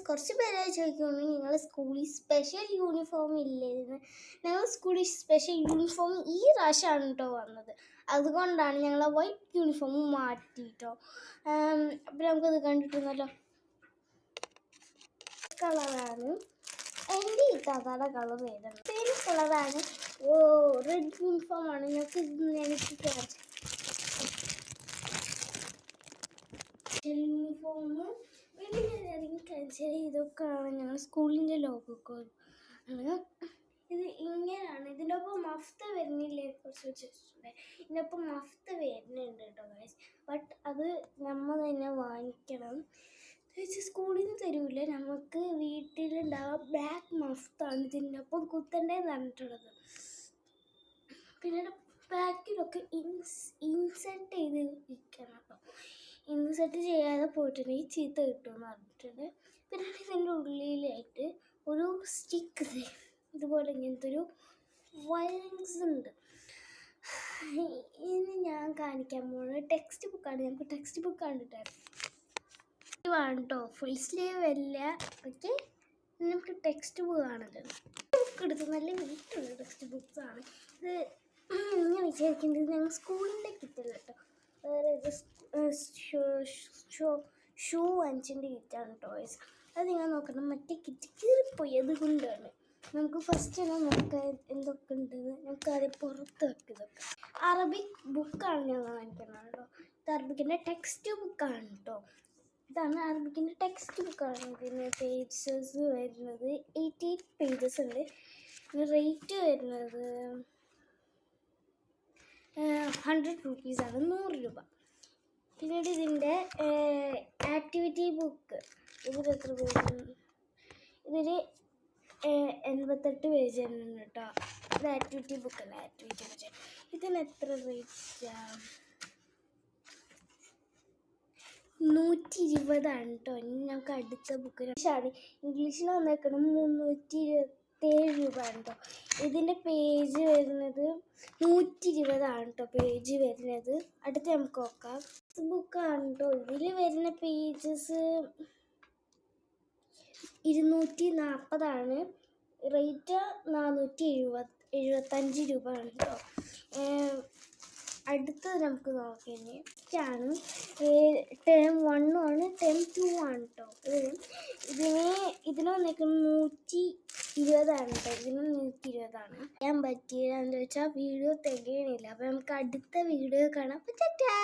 കുറച്ച് പേരെ ചോദിക്കുന്നു നിങ്ങൾ സ്കൂളിൽ സ്പെഷ്യൽ യൂണിഫോം ഇല്ലേന്ന്. ഞങ്ങൾ സ്കൂളിൽ സ്പെഷ്യൽ യൂണിഫോം ഈ പ്രാവശ്യമാണ് കേട്ടോ വന്നത്. അതുകൊണ്ടാണ് ഞങ്ങൾ വൈറ്റ് യൂണിഫോം മാറ്റിയിട്ടോ. അപ്പം നമുക്കത് കണ്ടിട്ടുണ്ടല്ലോ. കളറാണ് എൻ്റെ ഈ താത്താടെ കളർ ഏതാണ്? പേര് കളറാണ്. റെഡ് യൂണിഫോം ആണ്. ഞങ്ങൾക്ക് യൂണിഫോം വെളിയിലിറങ്ങി കഴിച്ചാൽ ഇതൊക്കെയാണ് ഞങ്ങൾ സ്കൂളിൻ്റെ ലോഗോ. ഇത് ഇങ്ങനെയാണ്. ഇതിൻ്റെ ഒപ്പം മഫ്ത വരുന്നില്ലേ? കുറച്ച് വെച്ചിട്ടുണ്ട്. ഇതിൻ്റെ ഒപ്പം മഫ്ത വരുന്നുണ്ട് കേട്ടോ ഗൈസ്. ബട്ട് അത് നമ്മൾ തന്നെ വാങ്ങിക്കണം. സ്കൂളിൽ നിന്ന് തരൂല, നമുക്ക് വീട്ടിലുണ്ടാവുക ബ്ലാക്ക് മഫ്താണ് ഇതിൻ്റെ ഒപ്പം കുത്തണ്ടേന്ന് പറഞ്ഞിട്ടുള്ളത്. പിന്നെ ബാക്കിലൊക്കെ ഇൻസെർട്ട് ചെയ്ത് ഇരിക്കണം കേട്ടോ. ഇൻസെർട്ട് ചെയ്യാതെ പോയിട്ടുണ്ടെങ്കിൽ ചീത്ത കിട്ടുമെന്ന് പറഞ്ഞിട്ടുണ്ട്. പിന്നെ ഇതിൻ്റെ ഉള്ളിലായിട്ട് ഒരു സ്റ്റിക്ക് ഇതുപോലെ ഇങ്ങനത്തെ ഒരു വയറിങ്സ് ഉണ്ട്. ഇനി ഞാൻ കാണിക്കാൻ പോകുന്നത് ടെക്സ്റ്റ് ബുക്കാണ്. ഞങ്ങൾക്ക് ടെക്സ്റ്റ് ബുക്ക് കണ്ടിട്ടായിരുന്നു കേട്ടോ. ഫുൾ സ്ലീവ് അല്ല. ഓക്കെ, നമുക്ക് ടെക്സ്റ്റ് ബുക്ക് ആണല്ലോ. ബുക്ക് എടുത്ത് നല്ല വീട്ടുള്ള ടെക്സ്റ്റ് ബുക്സ് ആണ് ഇത്. ഞാൻ വിചാരിക്കുന്നത് ഞങ്ങൾ സ്കൂളിൻ്റെ കിറ്റല്ല കേട്ടോ. വേറെ ഇത് ഷൂ 5ൻ്റെ കിറ്റാണ് ടോയ്സ്. അത് നിങ്ങൾ നോക്കണം. മറ്റേ കിറ്റ് കീറിപ്പോയി, അതുകൊണ്ടാണ്. നമുക്ക് ഫസ്റ്റ് തന്നെ നോക്കാം എന്തൊക്കെ ഉണ്ടെന്ന്. നമുക്ക് ആദ്യം പുറത്ത് വെക്കുന്നതൊക്കെ. അറബിക് ബുക്കാണ് ഞങ്ങൾ വാങ്ങിക്കുന്നത് കേട്ടോ. ഇത് അറബിക്കിൻ്റെ ടെക്സ്റ്റ് ബുക്കാണ് കേട്ടോ. ഇതാണ് അറബിക്കിൻ്റെ ടെക്സ്റ്റ് ബുക്കാണ്. ഇതിന് പേജസ് വരുന്നത് 88 പേജസ് ഉണ്ട്. റേറ്റ് വരുന്നത് 100 റുപ്പീസാണ്, 100 രൂപ. പിന്നീട് ഇതിൻ്റെ ആക്ടിവിറ്റി ബുക്ക് ഇതിൽ എത്ര പേജ്? ഇതിൽ 88 പേജ് തന്നെ കേട്ടോ. ഇത് ആക്ടിവിറ്റി ബുക്കല്ല, ആക്ടിവിറ്റി ബുക്ക്. ഇതിന് എത്ര റേറ്റാണ്? 120 കേട്ടോ. ഇനി ഞങ്ങൾക്ക് അടുത്ത ബുക്ക് ഇംഗ്ലീഷിൽ വന്നേക്കണം 327 രൂപ കേട്ടോ. ഇതിൻ്റെ പേജ് വരുന്നത് 120 കേട്ടോ പേജ് വരുന്നത്. അടുത്ത് നമുക്ക് നോക്കാം. ബുക്കാണ് കേട്ടോ. ഇതിൽ വരുന്ന പേജസ് 240 റേറ്റ് 475 രൂപ കേട്ടോ. അടുത്തത് നമുക്ക് നോക്കിയാണ് ടേം 1 ആണ്, ടേം 2 ആണ് കേട്ടോ. ഇതിന് വന്നേക്കുന്നത് 120 കേട്ടോ. ഇതിന് 120 ഞാൻ പറ്റിയതെന്ന് വെച്ചാൽ വീഡിയോ തികയണില്ല. അപ്പം നമുക്ക് അടുത്ത വീഡിയോ കാണാം. ടാറ്റാ.